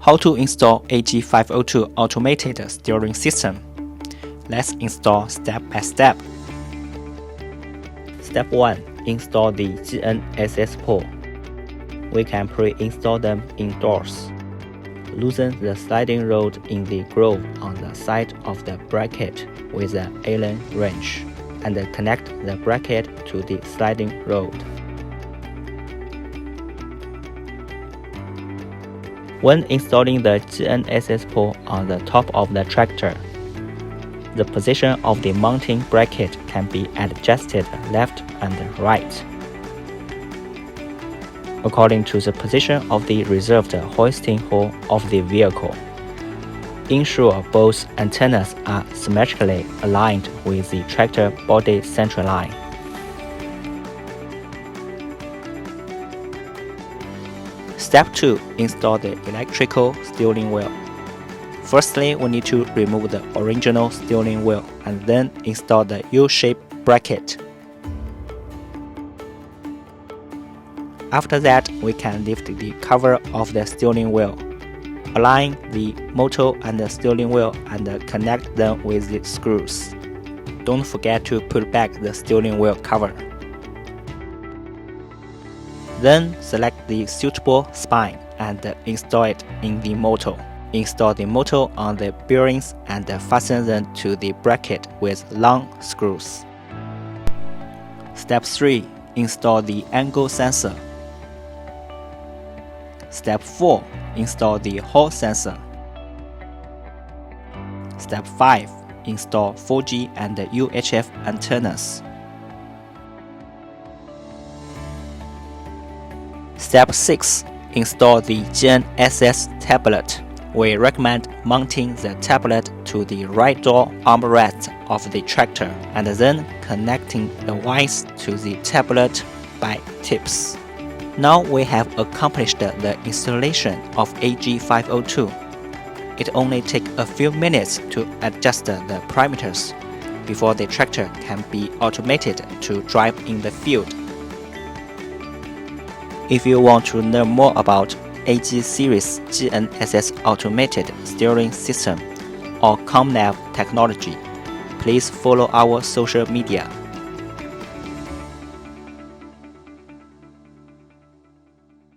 How to install AG502 Automated Steering System. Let's install step by step. Step 1. Install the GNSS pole. We can pre-install them indoors. Loosen the sliding rod in the groove on the side of the bracket with an Allen wrench and connect the bracket to the sliding rod. When installing the GNSS pole on the top of the tractor, the position of the mounting bracket can be adjusted left and right according to the position of the reserved hoisting hole of the vehicle. Ensure both antennas are symmetrically aligned with the tractor body center line. Step 2. Install the electrical steering wheel. Firstly, we need to remove the original steering wheel and then install the U-shaped bracket. After that, we can lift the cover of the steering wheel, align the motor and the steering wheel and connect them with the screws. Don't forget to put back the steering wheel cover. Then select the suitable spine and install it in the motor. Install the motor on the bearings and fasten them to the bracket with long screws. Step 3. Install the angle sensor. Step 4. Install the Hall sensor. Step 5. Install 4G and UHF antennas. Step 6. Install the GNSS tablet. We recommend mounting the tablet to the right door armrest of the tractor and then connecting the wires to the tablet by tips. Now we have accomplished the installation of AG502. It only takes a few minutes to adjust the parameters before the tractor can be automated to drive in the field. If you want to learn more about AG series GNSS Automated Steering System or ComNav technology, please follow our social media.